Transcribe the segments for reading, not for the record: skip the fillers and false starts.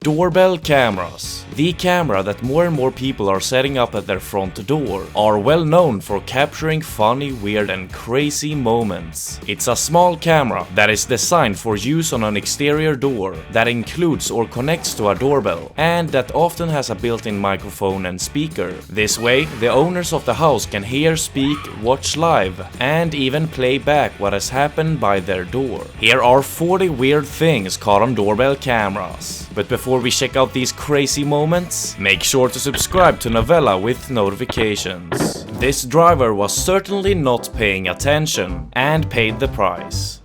Doorbell cameras, the camera that more and more people are setting up at their front door, are well known for capturing funny, weird and crazy moments. It's a small camera that is designed for use on an exterior door that includes or connects to a doorbell, and that often has a built-in microphone and speaker. This way, the owners of the house can hear, speak, watch live, and even play back what has happened by their door. Here are 40 weird things caught on doorbell cameras. But before we check out these crazy moments, make sure to subscribe to Novella with notifications. This driver was certainly not paying attention and paid the price.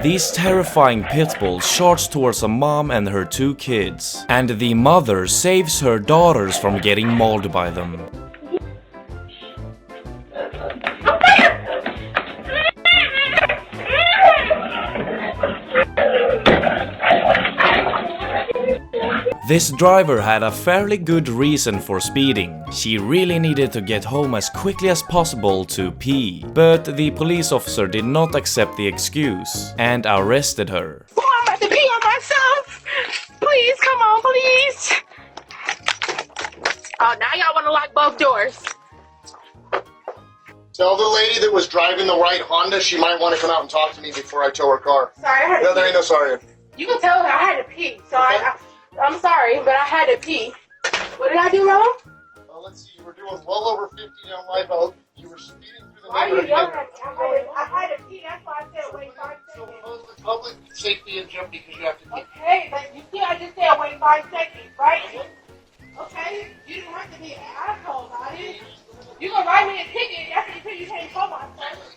These terrifying pit bulls charge towards a mom and her 2 kids, and the mother saves her daughters from getting mauled by them. This driver had a fairly good reason for speeding. She really needed to get home as quickly as possible to pee. But the police officer did not accept the excuse and arrested her. Oh, I'm about to pee on myself. Please, come on, please. Oh, now y'all want to lock both doors. Tell the lady that was driving the white Honda she might want to come out and talk to me before I tow her car. Sorry, I had to No, there ain't no sorry. You can tell her I had to pee, so I'm sorry, but I had to pee. What did I do wrong? Let's see, you were doing well over 50 down Live. You were speeding through the Why are you neighborhood. yelling at me? I had to pee, that's why I said wait 5 So seconds. public safety and jump because you have to pee. Okay, but you see I just said wait 5 seconds, right? Okay, you didn't have to be an asshole about it. You gonna write me a ticket after you can't call myself.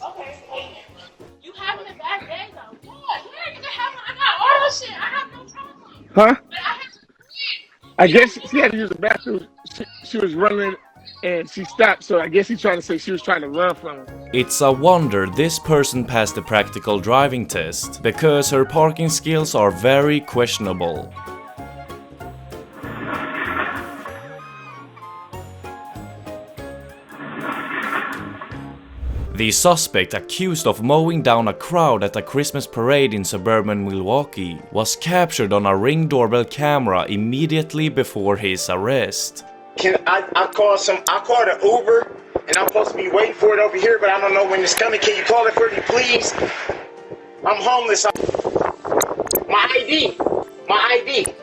Okay. You having a bad day though. Yeah, you can have I got all that shit. I have no problem. Huh? But I have to pee. I guess she had to use the bathroom. She was running and she stopped, so I guess he's trying to say she was trying to run from him. It's a wonder this person passed the practical driving test, because her parking skills are very questionable. The suspect, accused of mowing down a crowd at a Christmas parade in suburban Milwaukee, was captured on a Ring doorbell camera immediately before his arrest. I called an Uber and I'm supposed to be waiting for it over here, but I don't know when it's coming. Can you call it for me, please? I'm homeless. My ID. My ID.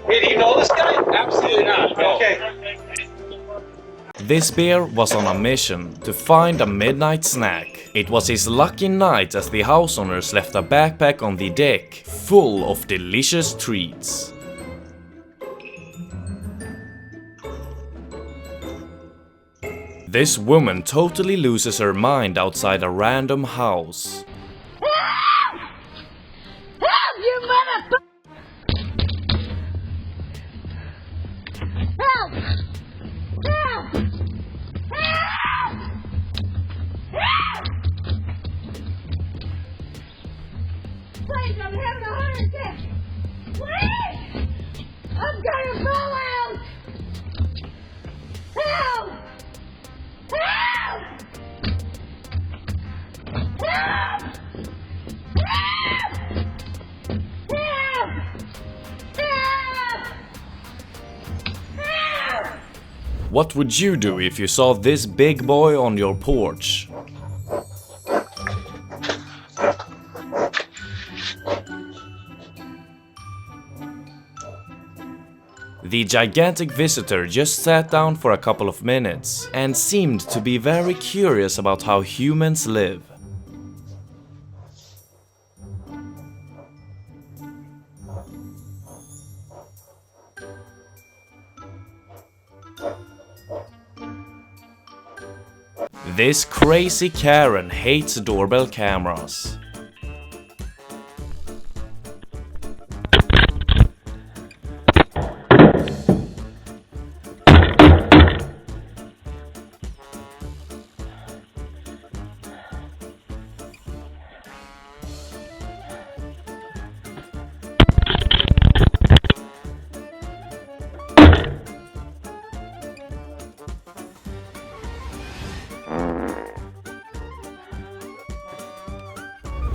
Hey, do you know this guy? Absolutely not. Okay. This bear was on a mission to find a midnight snack. It was his lucky night as the house owners left a backpack on the deck full of delicious treats. This woman totally loses her mind outside a random house. Help, you motherfucker! Help! Help! Help! Help! Please, I'm having a heart attack! Please! I'm gonna fall out! Help! Help! Help! Help! Help! Help! What would you do if you saw this big boy on your porch? The gigantic visitor just sat down for a couple of minutes and seemed to be very curious about how humans live. This crazy Karen hates doorbell cameras.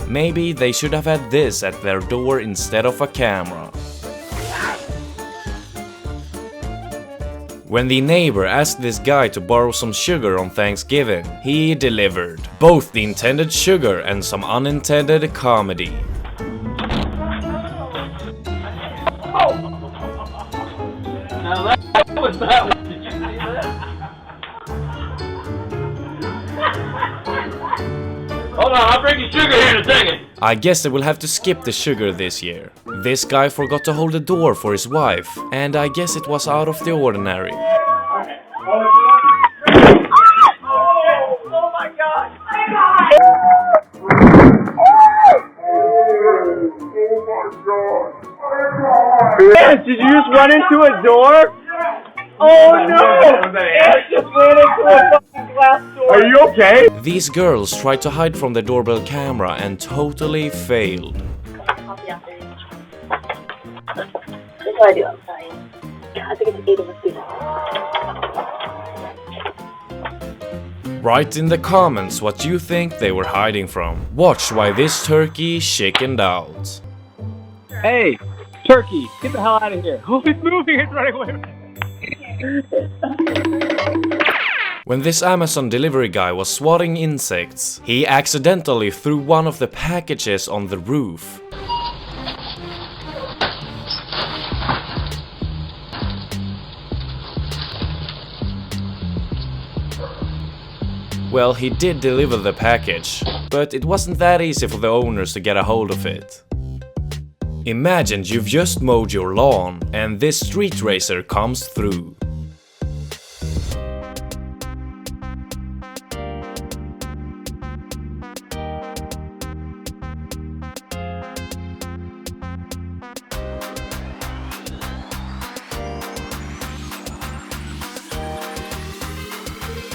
Maybe they should have had this at their door instead of a camera. When the neighbor asked this guy to borrow some sugar on Thanksgiving, he delivered both the intended sugar and some unintended comedy. Now that was that one. Did you see that? Hold on, I'll bring you sugar here in a second. I guess they will have to skip the sugar this year. This guy forgot to hold the door for his wife, and I guess it was out of the ordinary. Oh my God! Did you just run into a door? Oh no! It just ran into a fucking glass door. Are you okay? These girls tried to hide from the doorbell camera and totally failed. Coffee after you. That's what I do outside. I think it's 8 of us do that. Write in the comments what you think they were hiding from. Watch why this turkey chickened out. Hey, turkey, get the hell out of here. Oh, it's moving, it's running away. When this Amazon delivery guy was swatting insects, he accidentally threw one of the packages on the roof. Well, he did deliver the package, but it wasn't that easy for the owners to get a hold of it. Imagine you've just mowed your lawn and this street racer comes through.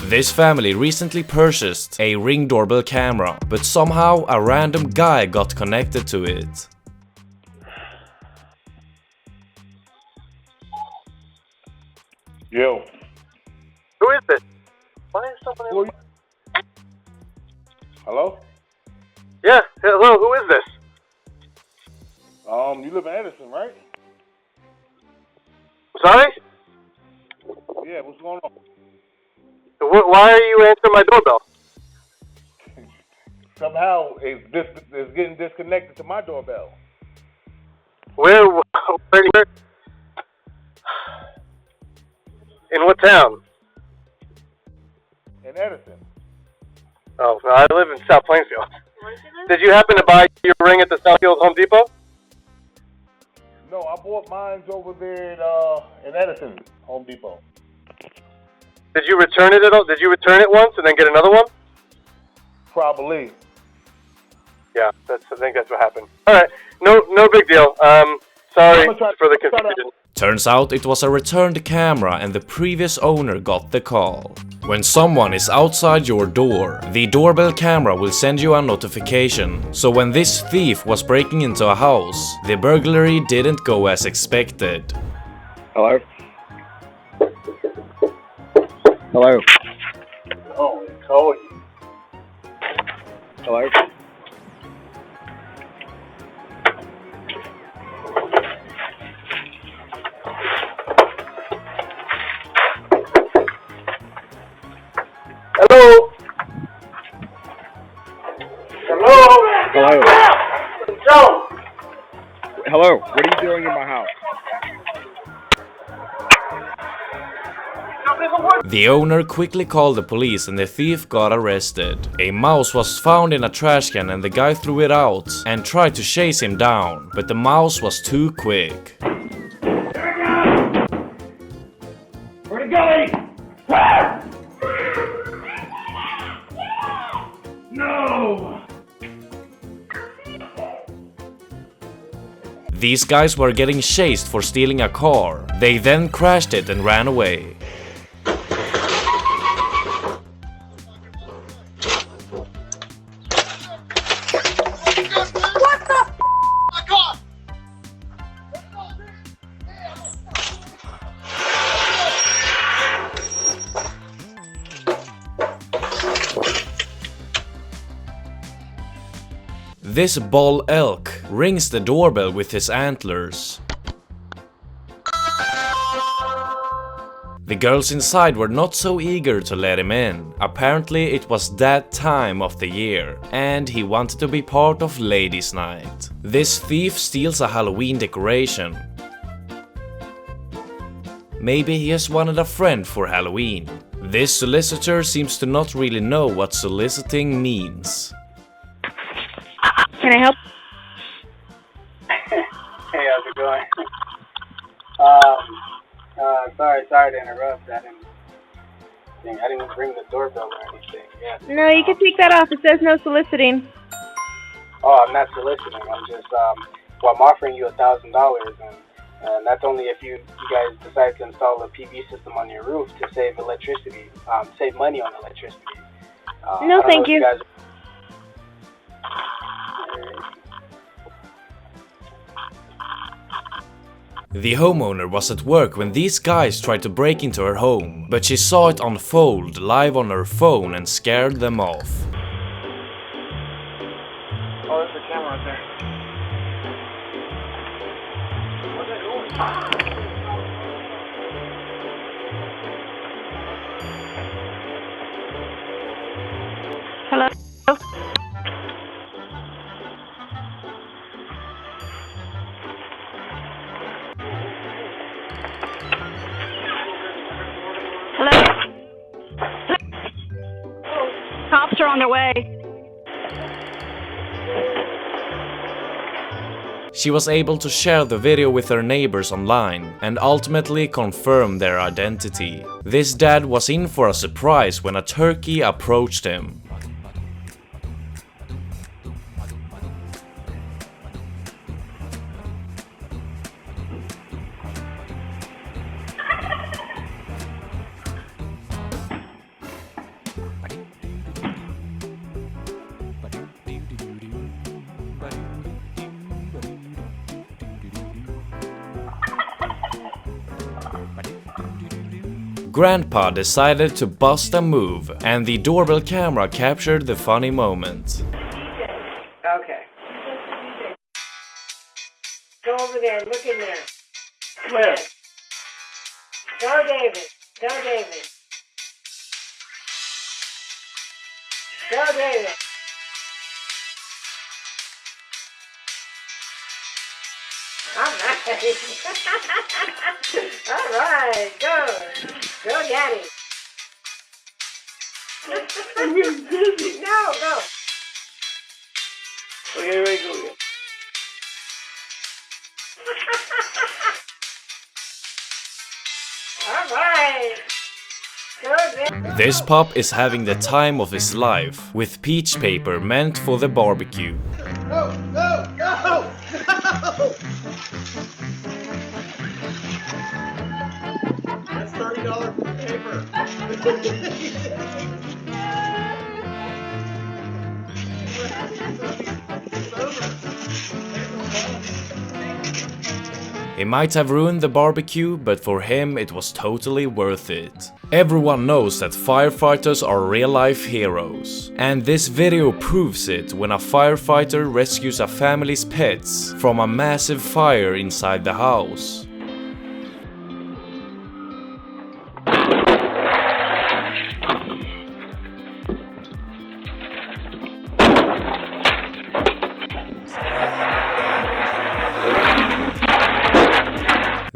This family recently purchased a Ring doorbell camera, but somehow a random guy got connected to it. Yo. Who is this? Why is somebody... Hello? Yeah, hello, who is this? You live in Edison, right? Sorry? Yeah, what's going on? Why are you answering my doorbell? Somehow it's getting disconnected to my doorbell. Where? In what town? In Edison. Oh, I live in South Plainfield. Did you happen to buy your ring at the Southfield Home Depot? No, I bought mine over there in Edison Home Depot. Did you return it at all? Did you return it once and then get another one? Probably. Yeah, I think that's what happened. All right, no big deal. Sorry for the confusion. Turns out it was a returned camera and the previous owner got the call. When someone is outside your door, the doorbell camera will send you a notification. So when this thief was breaking into a house, the burglary didn't go as expected. Hello? Hello? Oh, it's cold. Hello? Hello? Hello? Hello? Joe? Hello? What are you doing in my house? The owner quickly called the police and the thief got arrested. A mouse was found in a trash can and the guy threw it out and tried to chase him down, but the mouse was too quick. Where'd it go, lady? These guys were getting chased for stealing a car. They then crashed it and ran away. This bull elk rings the doorbell with his antlers. The girls inside were not so eager to let him in. Apparently it was that time of the year, and he wanted to be part of ladies' night. This thief steals a Halloween decoration. Maybe he has wanted a friend for Halloween. This solicitor seems to not really know what soliciting means. Can I help? Hey, how's it going? Sorry to interrupt. I didn't ring the doorbell or anything. Yeah. No, you can take that off. It says no soliciting. Oh, I'm not soliciting. I'm just I'm offering you $1,000, and that's only if you guys decide to install a PV system on your roof to save electricity, save money on electricity. No, thank you. The homeowner was at work when these guys tried to break into her home, but she saw it unfold live on her phone and scared them off. Oh, there's a camera out there. Where's that going? Hello? Cops are on their way. She was able to share the video with her neighbors online and ultimately confirm their identity. This dad was in for a surprise when a turkey approached him. Grandpa decided to bust a move, and the doorbell camera captured the funny moment. Okay. Go over there, look in there. Where? Go, David. Go, David. Go, David. All right. All right, go. Go, Daddy. No, go. Okay, wait, go again. All right. Go, Daddy. This pup is having the time of his life, with peach paper meant for the barbecue. No, no, no, no! That's $30 for paper. He might have ruined the barbecue, but for him it was totally worth it. Everyone knows that firefighters are real-life heroes. And this video proves it when a firefighter rescues a family's pets from a massive fire inside the house.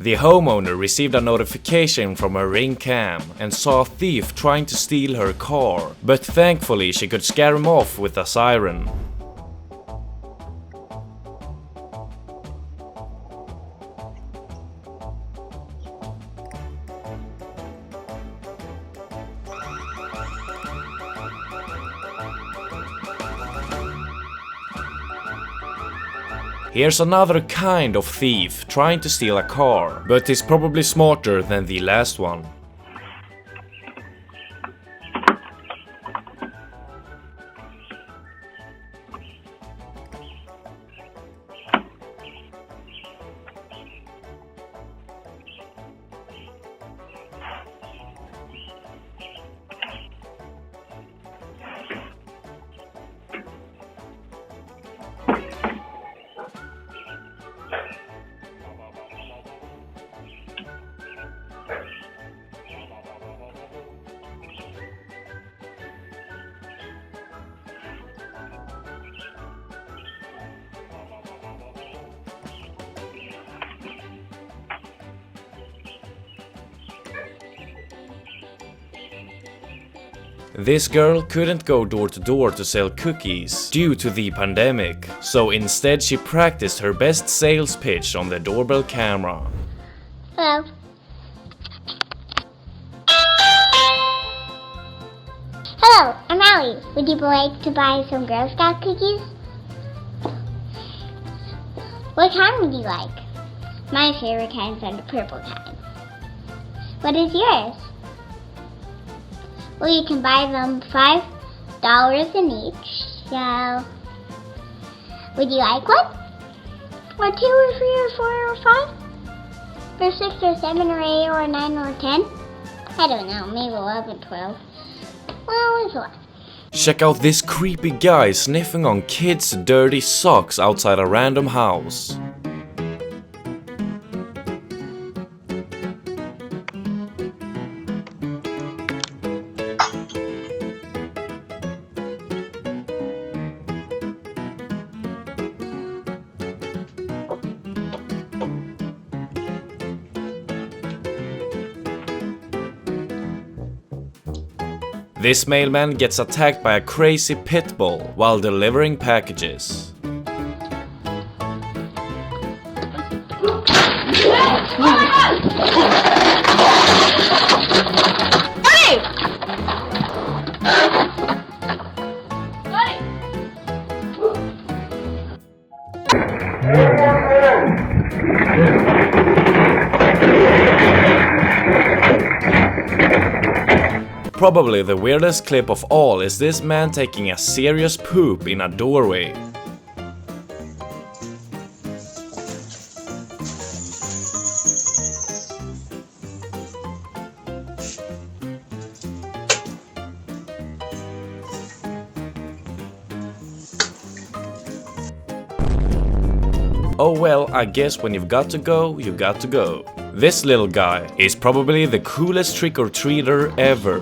The homeowner received a notification from her Ring cam and saw a thief trying to steal her car, but thankfully she could scare him off with a siren. Here's another kind of thief trying to steal a car, but is probably smarter than the last one. This girl couldn't go door to door to sell cookies due to the pandemic, so instead she practiced her best sales pitch on the doorbell camera. Hello. Hello, I'm Allie. Would you like to buy some Girl Scout cookies? What kind would you like? My favorite kinds are the purple kind. What is yours? Well, you can buy them $5 in each, so would you like one? Or 2 or 3 or 4 or 5? Or 6 or 7 or 8 or 9 or 10? I don't know, maybe 11, 12. Well, it's a lot. Check out this creepy guy sniffing on kids' dirty socks outside a random house. This mailman gets attacked by a crazy pit bull while delivering packages. Probably the weirdest clip of all is this man taking a serious poop in a doorway. Oh well, I guess when you've got to go, you've got to go. This little guy is probably the coolest trick-or-treater ever.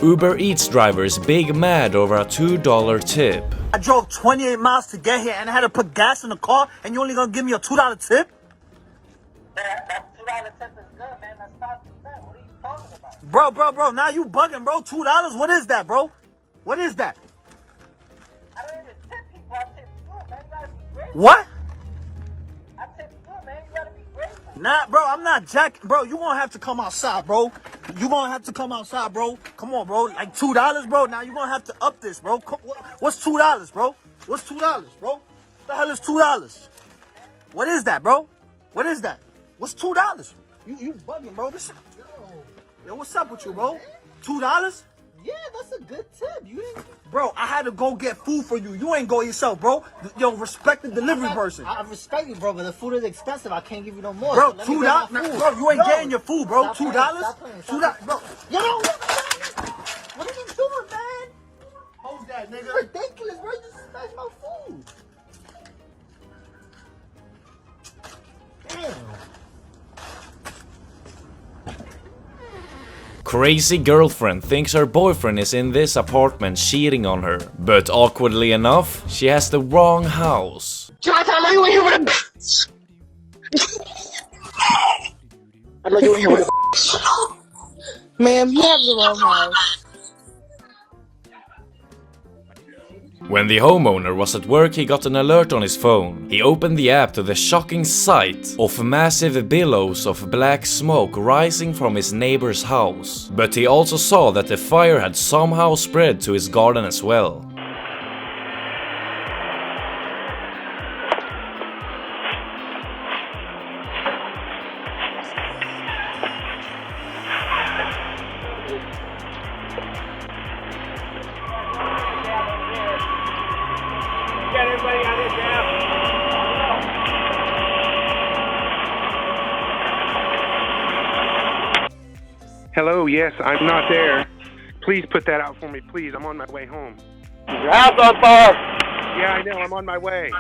Uber Eats driver is big mad over a $2 tip. I drove 28 miles to get here and I had to put gas in the car and you only gonna give me a $2 tip? That $2 tip is good, man. That's 5%. What are you talking about? Bro, now you bugging, bro. $2? What is that, bro? What is that? I don't even tip people. I tip good, man. You gotta be grateful. What? I tip good, man. You gotta be grateful. Nah, bro, I'm not jacking. Bro, you gonna have to come outside, bro. You gonna have to come outside, bro. Come on, bro. Like $2, bro. Now you gonna have to up this, bro. What's $2, bro? What's $2, bro? What the hell is $2? What is that, bro? What is that? What's $2? You bugging, bro. Yo, what's up with you, bro? $2? Yeah, that's a good tip. You didn't... Bro, I had to go get food for you. You ain't go yourself, bro. Yo, respect the delivery person. I respect you, bro, but the food is expensive. I can't give you no more. Bro, so $2? Bro, you ain't getting your food, bro. $2? $2? Bro. Yo, what are you doing, man? Hold that, nigga. It's ridiculous, bro. You just smashed my food. Damn. Crazy girlfriend thinks her boyfriend is in this apartment cheating on her, but awkwardly enough, she has the wrong house. Jonathan, I know you in here with a... I know you in here with a... Ma'am, you have the wrong house. When the homeowner was at work, he got an alert on his phone. He opened the app to the shocking sight of massive billows of black smoke rising from his neighbor's house. But he also saw that the fire had somehow spread to his garden as well. Hello, yes, I'm not there. Please put that out for me, please. I'm on my way home. Your house on fire! Yeah, I know, I'm on my way.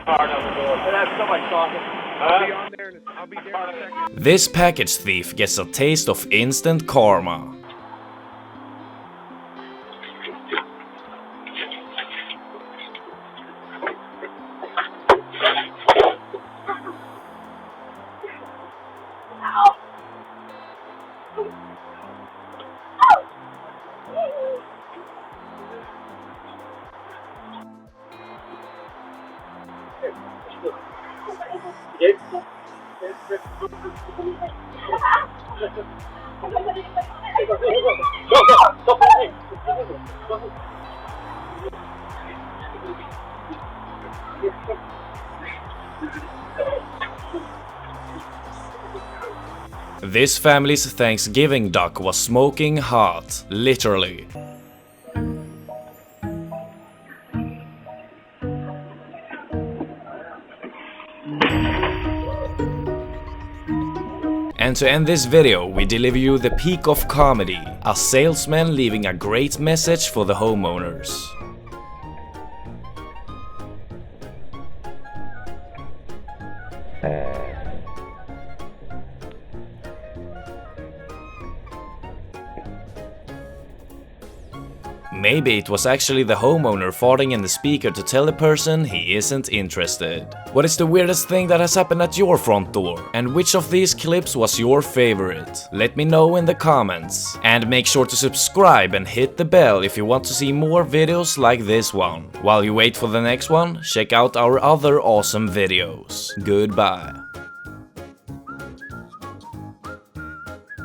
That's so much talking. I'll be on there I'll be there in a second. This package thief gets a taste of instant karma. This family's Thanksgiving duck was smoking hot, literally. And to end this video, we deliver you the peak of comedy, a salesman leaving a great message for the homeowners. Maybe it was actually the homeowner farting in the speaker to tell the person he isn't interested. What is the weirdest thing that has happened at your front door? And which of these clips was your favorite? Let me know in the comments. And make sure to subscribe and hit the bell if you want to see more videos like this one. While you wait for the next one, check out our other awesome videos. Goodbye.